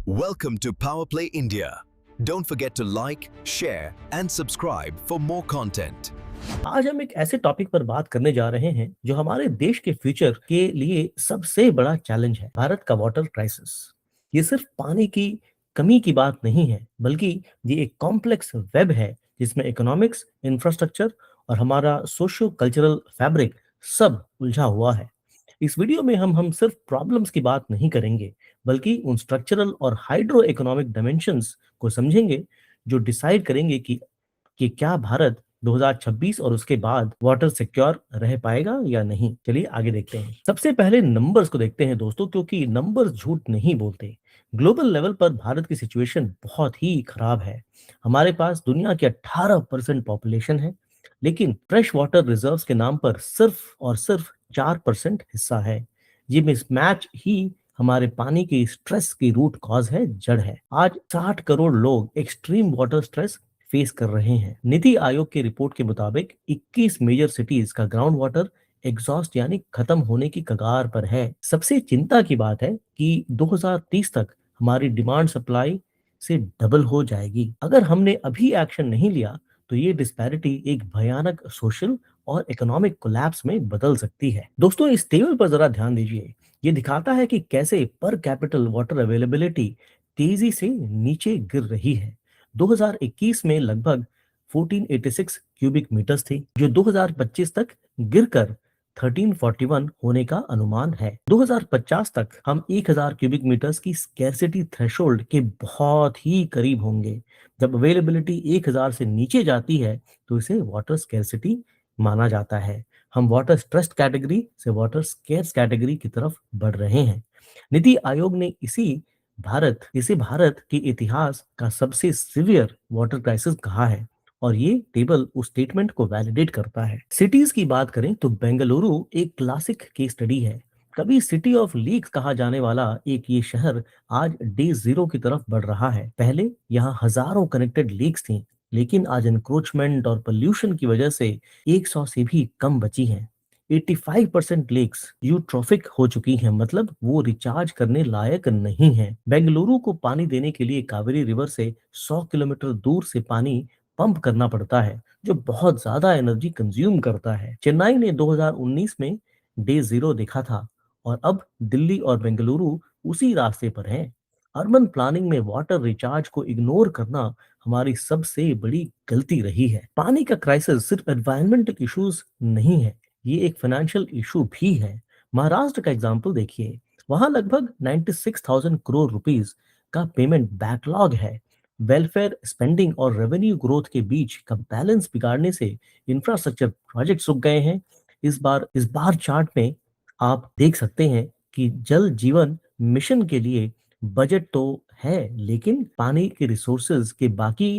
Welcome to Power Play India. Don't forget to like, share and subscribe for more content. आज हम एक ऐसे topic पर बात करने जा रहे हैं जो हमारे देश के फ्यूचर के लिए सबसे बड़ा चैलेंज है, भारत का वाटर क्राइसिस। ये सिर्फ पानी की कमी की बात नहीं है, बल्कि ये एक कॉम्प्लेक्स वेब है जिसमें इकोनॉमिक्स, इंफ्रास्ट्रक्चर और हमारा सोशियो कल्चरल फैब्रिक सब उलझा हुआ है। इस वीडियो में हम सिर्फ प्रॉब्लम्स की बात नहीं करेंगे, बल्कि उन स्ट्रक्चरल और हाइड्रो इकोनॉमिक डायमेंशंस को समझेंगे जो डिसाइड करेंगे कि क्या भारत 2026 और उसके बाद वाटर सिक्योर रह पाएगा या नहीं। चलिए आगे देखते हैं। सबसे पहले नंबर्स को देखते हैं दोस्तों, क्योंकि नंबर्स झूठ नहीं बोलते। ग्लोबल लेवल पर भारत की सिचुएशन बहुत ही खराब है। हमारे पास दुनिया की 18% पॉपुलेशन है, लेकिन फ्रेश वाटर रिजर्व्स के नाम पर सिर्फ और सिर्फ 4% हिस्सा है। ये मिसमैच ही हमारे पानी की स्ट्रेस की रूट कॉज है, जड़ है। आज 60 करोड़ लोग एक्सट्रीम वाटर स्ट्रेस फेस कर रहे हैं। नीति आयोग की रिपोर्ट के मुताबिक 21 मेजर सिटीज का ग्राउंड वाटर एग्जॉस्ट यानी खत्म होने की कगार पर है। सबसे चिंता की बात है कि 2030 तक हमारी डिमांड सप्लाई से डबल हो जाएगी। अगर हमने अभी एक्शन नहीं लिया तो ये डिस्पैरिटी एक भयानक सोशल और इकोनॉमिक कोलैप्स में बदल सकती है। दोस्तों, इस टेबल पर जरा ध्यान दीजिए। ये दिखाता है कि कैसे पर कैपिटल वाटर अवेलेबिलिटी तेजी से नीचे गिर रही है। 2021 में लगभग 1486 क्यूबिक मीटर्स थी, जो 2025 तक गिरकर 1341 होने का अनुमान है। 2050 तक हम 1000 क्यूबिक मीटर्स की स्कैरसिटी थ्रेशोल्ड के बहुत ही करीब होंगे। जब अवेलेबिलिटी 1000 से नीचे जाती है तो इसे वाटर स्कैरसिटी माना जाता है। हम वाटर स्ट्रेस्ड कैटेगरी से वाटर स्केर्स कैटेगरी की तरफ बढ़ रहे हैं। नीति आयोग ने इसे भारत के इतिहास का सबसे सीवियर वाटर क्राइसिस कहा है, और ये टेबल उस स्टेटमेंट को वैलिडेट करता है। सिटीज की बात करें तो बेंगलुरु एक क्लासिक केस स्टडी है। कभी सिटी ऑफ लीक्स कहा जाने वाला एक ये शहर आज डे जीरो की तरफ बढ़ रहा है। पहले यहाँ हजारों कनेक्टेड लीक्स थी, लेकिन आज एनक्रोचमेंट और पोल्यूशन की वजह से 100 से भी कम बची हैं। 85% लेक्स यूट्रोफिक हो चुकी हैं, मतलब वो रिचार्ज करने लायक नहीं है। बेंगलुरु को पानी देने के लिए कावेरी रिवर से 100 किलोमीटर दूर से पानी पंप करना पड़ता है, जो बहुत ज्यादा एनर्जी कंज्यूम करता है। चेन्नई ने 2019 में डे जीरो देखा था, और अब दिल्ली और बेंगलुरु उसी रास्ते पर हैं। अर्बन प्लानिंग में वाटर रिचार्ज को इग्नोर करना हमारी सबसे बड़ी गलती रही है। पानी का क्राइसिस सिर्फ एनवायरमेंटल इश्यूज नहीं है, ये एक फाइनेंशियल इशू भी है। महाराष्ट्र का एग्जाम्पल देखिए, वहां लगभग 96,000 करोड़ रुपीस का पेमेंट बैकलॉग है। वेलफेयर स्पेंडिंग और रेवेन्यू ग्रोथ के बीच का बैलेंस बिगाड़ने से इंफ्रास्ट्रक्चर प्रोजेक्ट रुक गए हैं। इस बार चार्ट में आप देख सकते हैं कि जल जीवन मिशन के लिए बजट तो है, लेकिन पानी के रिसोर्सेज के बाकी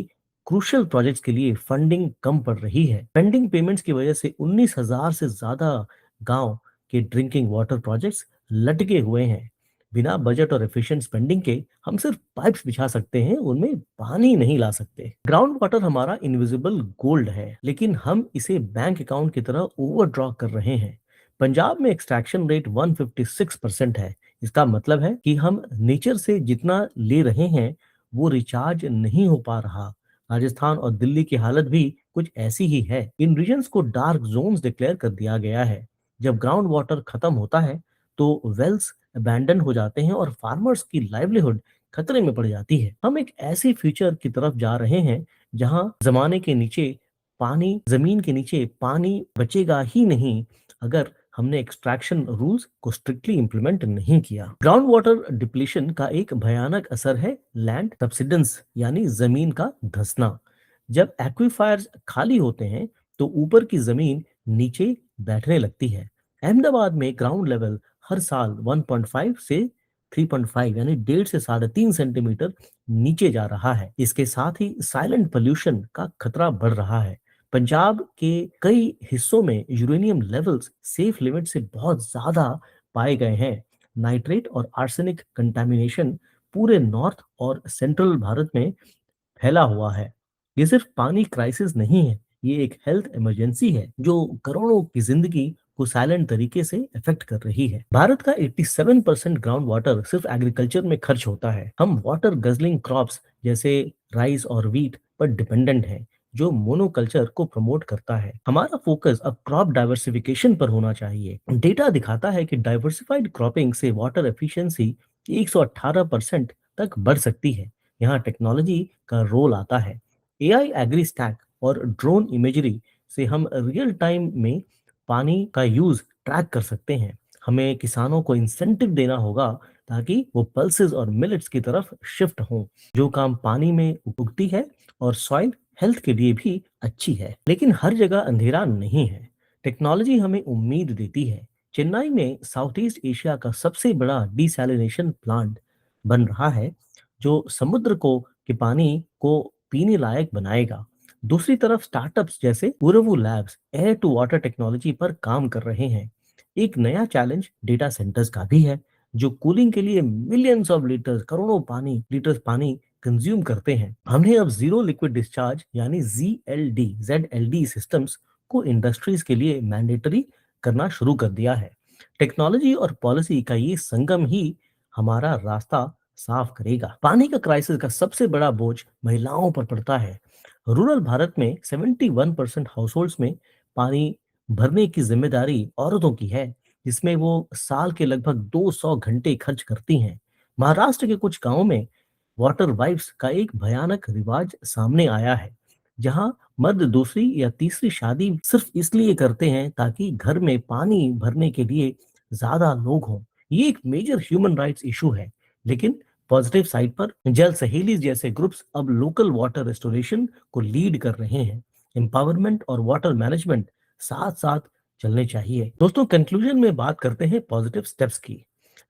क्रूशियल प्रोजेक्ट्स के लिए फंडिंग कम पड़ रही है। पेंडिंग पेमेंट्स की वजह से 19,000 से ज्यादा गांव के ड्रिंकिंग वाटर प्रोजेक्ट्स लटके हुए हैं। बिना बजट और एफिशिएंट स्पेंडिंग के हम सिर्फ पाइप्स बिछा सकते हैं, उनमें पानी नहीं ला सकते। ग्राउंड वाटर हमारा इनविजिबल गोल्ड है, लेकिन हम इसे बैंक अकाउंट की तरह ओवरड्रॉ कर रहे हैं। पंजाब में एक्सट्रैक्शन रेट 156% है। इसका मतलब है कि हम नेचर से जितना ले रहे हैं वो रिचार्ज नहीं हो पा रहा। राजस्थान और दिल्ली की हालत भी कुछ ऐसी ही है। इन रीजन्स को डार्क जोन्स डिक्लेयर कर दिया गया है। जब ग्राउंड वाटर खत्म होता है तो वेल्स अबैंडन हो जाते हैं और फार्मर्स की लाइवलीहुड खतरे में पड़ जाती है। हम एक ऐसे फ्यूचर की तरफ जा रहे हैं जहां जमीन के नीचे पानी बचेगा ही नहीं, अगर हमने एक्सट्रैक्शन रूल्स को स्ट्रिक्टली इंप्लीमेंट नहीं किया। ग्राउंड वाटर डिप्लीशन का एक भयानक असर है लैंड सब्सिडेंस यानी जमीन का धंसना। जब एक्वीफायर्स खाली होते हैं तो ऊपर की जमीन नीचे बैठने लगती है। अहमदाबाद में ग्राउंड लेवल हर साल 1.5 से 3.5 यानी 1.5 से 3.5 सेंटीमीटर नीचे जा रहा है। इसके साथ ही साइलेंट पोल्यूशन का खतरा बढ़ रहा है। पंजाब के कई हिस्सों में यूरेनियम लेवल्स सेफ लिमिट से बहुत ज्यादा पाए गए हैं। नाइट्रेट और आर्सेनिक कंटामिनेशन पूरे नॉर्थ और सेंट्रल भारत में फैला हुआ है। ये सिर्फ पानी क्राइसिस नहीं है, ये एक हेल्थ इमरजेंसी है जो करोड़ों की जिंदगी को साइलेंट तरीके से इफेक्ट कर रही है। भारत का 87% ग्राउंड वाटर सिर्फ एग्रीकल्चर में खर्च होता है। हम वाटर गजलिंग क्रॉप्स जैसे राइस और व्हीट पर डिपेंडेंट है, जो मोनोकल्चर को प्रमोट करता है। हमारा फोकस अब क्रॉप डाइवर्सिफिकेशन पर होना चाहिए। डेटा दिखाता है कि डाइवर्सिफाइड क्रॉपिंग से वाटर एफिशिएंसी 118% तक बढ़ सकती है। यहाँ टेक्नोलॉजी का रोल आता है। एआई एग्री स्टैक और ड्रोन इमेजरी से हम रियल टाइम में पानी का यूज ट्रैक कर सकते हैं। हमें किसानों को इंसेंटिव देना होगा ताकि वो पल्सेस और मिलेट्स की तरफ शिफ्ट हों, जो काम पानी में उगती है और सॉइल हेल्थ के लिए भी अच्छी है। लेकिन हर जगह अंधेरा नहीं है। टेक्नोलॉजी हमें उम्मीद देती है। चेन्नई में साउथ ईस्ट एशिया का सबसे बड़ा डिसैलिनेशन प्लांट बन रहा है, जो समुद्र को के पानी को पीने लायक बनाएगा। दूसरी तरफ स्टार्टअप्स जैसे Uravu labs air to water technology पर काम कर रहे हैं। एक नया चैलेंज डेटा सेंटर्स का भी है, जो कूलिंग के लिए मिलियंस ऑफ लीटर्स करोड़ों लीटर्स पानी कंज्यूम करते हैं। हमने अब जीरो लिक्विड डिस्चार्ज यानी ZLD सिस्टम्स को इंडस्ट्रीज के लिए मैंडेटरी करना शुरू कर दिया है। टेक्नोलॉजी और पॉलिसी का ये संगम ही हमारा रास्ता साफ करेगा। पानी का क्राइसिस का सबसे बड़ा बोझ महिलाओं पर पड़ता है। रूरल भारत में 71% हाउसहोल्ड्स में पानी भरने की जिम्मेदारी औरतों की है, जिसमें वो साल के लगभग 200 घंटे खर्च करती हैं। महाराष्ट्र के कुछ गांवों में वाटर वाइफ्स का एक भयानक रिवाज सामने आया है, जहां मर्द दूसरी या तीसरी शादी सिर्फ इसलिए करते हैं ताकि घर में पानी भरने के लिए ज्यादा लोग हों। ये एक मेजर ह्यूमन राइट्स इशू है। लेकिन पॉजिटिव साइड पर जल सहेली जैसे ग्रुप्स अब लोकल वाटर रेस्टोरेशन को लीड कर रहे हैं। एम्पावरमेंट और वाटर मैनेजमेंट साथ साथ चलने चाहिए। दोस्तों, कंक्लूजन में बात करते हैं पॉजिटिव स्टेप्स की।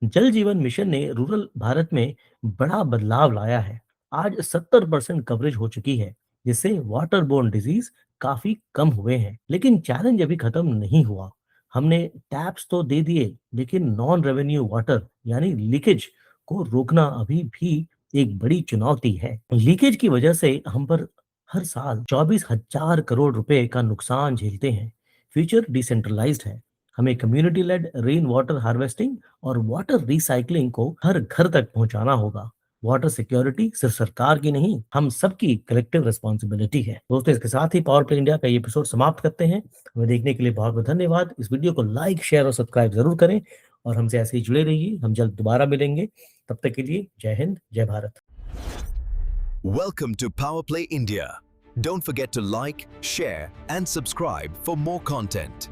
जल जीवन मिशन ने रूरल भारत में बड़ा बदलाव लाया है। आज 70% कवरेज हो चुकी है, जिससे वाटर बोर्न डिजीज काफी कम हुए हैं। लेकिन चैलेंज अभी खत्म नहीं हुआ। हमने टैप्स तो दे दिए, लेकिन नॉन रेवेन्यू वाटर यानी लीकेज को रोकना अभी भी एक बड़ी चुनौती है। लीकेज की वजह से हम पर हर साल 24,000 करोड़ रुपए का नुकसान झेलते हैं। फ्यूचर डिसेंट्रलाइज्ड है। हमें community lead rain water harvesting और वाटर रिसाइकलिंग को हर घर तक पहुंचाना होगा। वाटर सिक्योरिटी सिर्फ सरकार की नहीं, हम सबकी कलेक्टिव रिस्पॉन्सिबिलिटी है। दोस्तों, इसके साथ ही पावर प्ले इंडिया का ये एपिसोड समाप्त करते हैं। हमें देखने के लिए बहुत बहुत धन्यवाद। इस वीडियो को लाइक, शेयर और सब्सक्राइब जरूर करें और हमसे ऐसे ही जुड़े रहिए। हम जल्द दोबारा मिलेंगे। तब तक के लिए जय हिंद, जय Bharat. Welcome to Power Play India. Don't forget to like, share, and subscribe for more content.